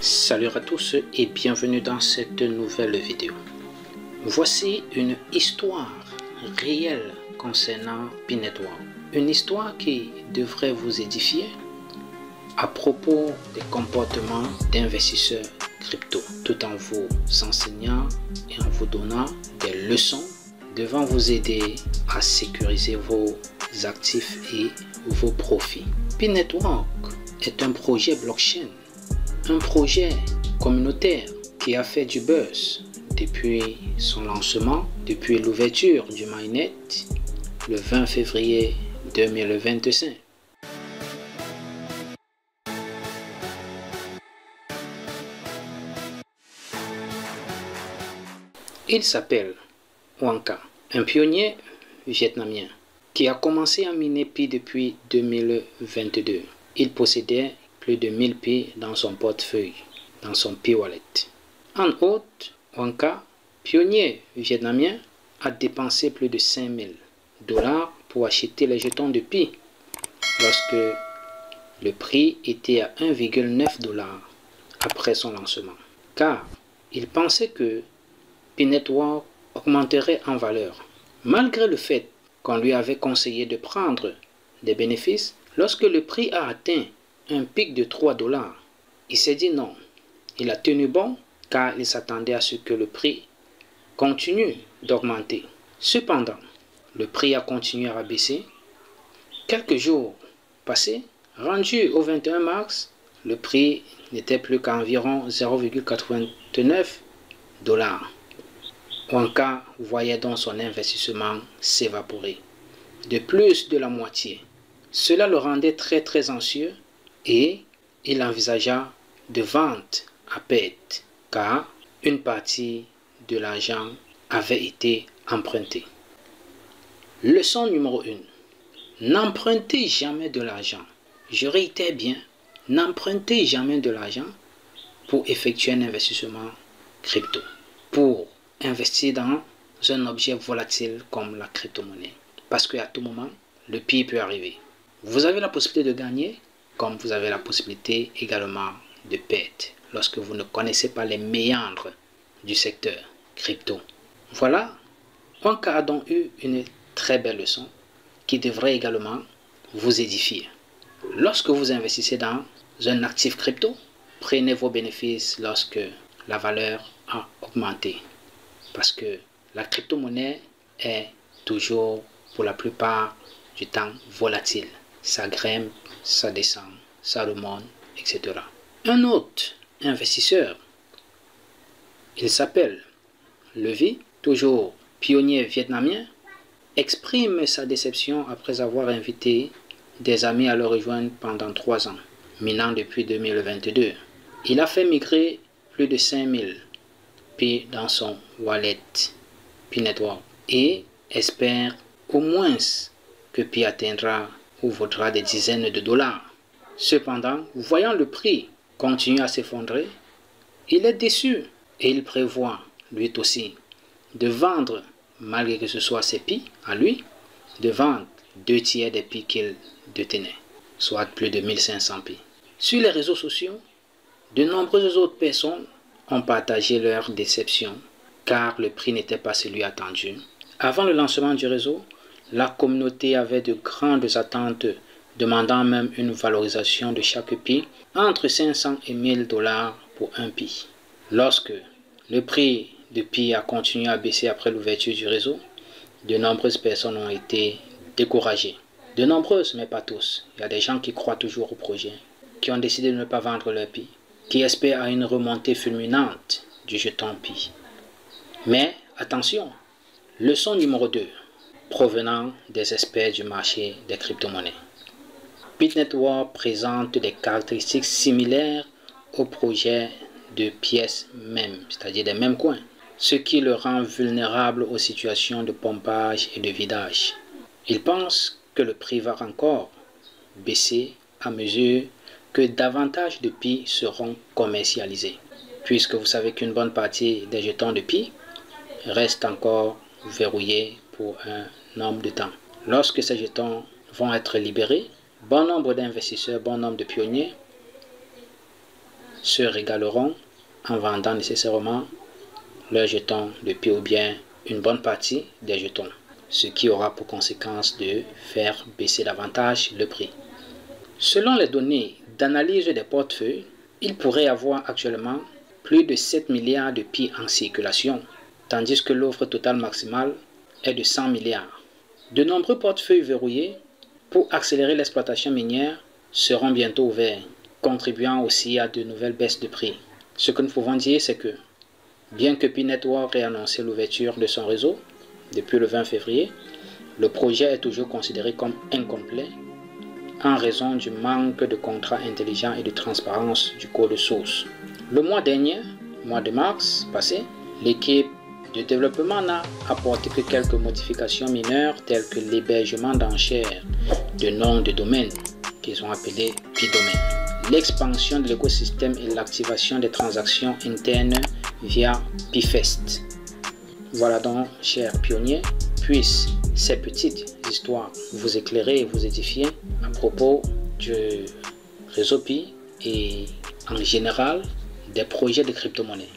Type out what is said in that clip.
Salut à tous et bienvenue dans cette nouvelle vidéo. Voici une histoire réelle concernant P-Network. Une histoire qui devrait vous édifier à propos des comportements d'investisseurs crypto, tout en vous enseignant et en vous donnant des leçons devant vous aider à sécuriser vos actifs et vos profits. P-Network est un projet blockchain, un projet communautaire qui a fait du buzz depuis son lancement, depuis l'ouverture du mainnet le 20 février 2025. Il s'appelle Wanka, un pionnier vietnamien qui a commencé à miner Pi depuis 2022. Il possédait plus de 1000 Pi dans son portefeuille, dans son Pi Wallet. En outre, Wanka, pionnier vietnamien, a dépensé plus de 5000 $ pour acheter les jetons de Pi lorsque le prix était à 1,9 $ après son lancement, car il pensait que P-Network augmenterait en valeur. Malgré le fait qu'on lui avait conseillé de prendre des bénéfices, lorsque le prix a atteint un pic de 3 $, il s'est dit non. Il a tenu bon car il s'attendait à ce que le prix continue d'augmenter. Cependant, le prix a continué à baisser. Quelques jours passés, rendu au 21 mars, le prix n'était plus qu'à environ 0,89 $. Wanka voyait donc son investissement s'évaporer de plus de la moitié. Cela le rendait très anxieux et il envisagea de vendre à perte car une partie de l'argent avait été empruntée. Leçon numéro 1. N'empruntez jamais de l'argent. Je réitère bien, n'empruntez jamais de l'argent pour effectuer un investissement crypto, pour investir dans un objet volatile comme la crypto-monnaie. Parce qu'à tout moment, le pire peut arriver. Vous avez la possibilité de gagner, comme vous avez la possibilité également de perdre lorsque vous ne connaissez pas les méandres du secteur crypto. Voilà, Wanka a donc eu une très belle leçon qui devrait également vous édifier. Lorsque vous investissez dans un actif crypto, prenez vos bénéfices lorsque la valeur a augmenté. Parce que la crypto-monnaie est toujours, pour la plupart du temps, volatile. Ça grimpe, ça descend, ça remonte, etc. Un autre investisseur, il s'appelle Levi, toujours pionnier vietnamien, exprime sa déception après avoir invité des amis à le rejoindre pendant 3 ans, minant depuis 2022. Il a fait migrer plus de 5000 Pi dans son wallet P-Network et espère au moins que Pi atteindra ou vaudra des dizaines de dollars. Cependant, voyant le prix continuer à s'effondrer, il est déçu et il prévoit, lui aussi, de vendre, malgré que ce soit ses Pi à lui, de vendre 2/3 des Pi qu'il détenait, soit plus de 1500 Pi. Sur les réseaux sociaux, de nombreuses autres personnes ont partagé leur déception car le prix n'était pas celui attendu. Avant le lancement du réseau, la communauté avait de grandes attentes, demandant même une valorisation de chaque Pi entre 500 et 1000 $ pour un Pi. Lorsque le prix de Pi a continué à baisser après l'ouverture du réseau, de nombreuses personnes ont été découragées. De nombreuses, mais pas tous. Il y a des gens qui croient toujours au projet, qui ont décidé de ne pas vendre leur Pi, qui espèrent à une remontée fulminante du jeton Pi. Mais attention, leçon numéro 2, provenant des experts du marché des crypto-monnaies. P-Network présente des caractéristiques similaires au projet de pièces mêmes, c'est-à-dire des mêmes coins, ce qui le rend vulnérable aux situations de pompage et de vidage. Il pense que le prix va encore baisser à mesure que davantage de Pi seront commercialisés, puisque vous savez qu'une bonne partie des jetons de Pi restent encore verrouillés pour un nombre de temps. Lorsque ces jetons vont être libérés, bon nombre d'investisseurs, bon nombre de pionniers se régaleront en vendant nécessairement leurs jetons de Pi ou bien une bonne partie des jetons, ce qui aura pour conséquence de faire baisser davantage le prix. Selon les données d'analyse des portefeuilles, il pourrait y avoir actuellement plus de 7 milliards de Pi en circulation, tandis que l'offre totale maximale est de 100 milliards. De nombreux portefeuilles verrouillés pour accélérer l'exploitation minière seront bientôt ouverts, contribuant aussi à de nouvelles baisses de prix. Ce que nous pouvons dire, c'est que bien que Pi Network ait annoncé l'ouverture de son réseau depuis le 20 février, le projet est toujours considéré comme incomplet en raison du manque de contrats intelligents et de transparence du code source. Le mois dernier, mois de mars passé, l'équipe de développement n'a apporté que quelques modifications mineures telles que l'hébergement d'enchères de noms de domaine qu'ils ont appelé Pi-Domain, l'expansion de l'écosystème et l'activation des transactions internes via Pi-Fest. Voilà donc, chers pionniers, puissent ces petites histoires vous éclairer et vous édifier à propos du réseau Pi et en général des projets de crypto-monnaie.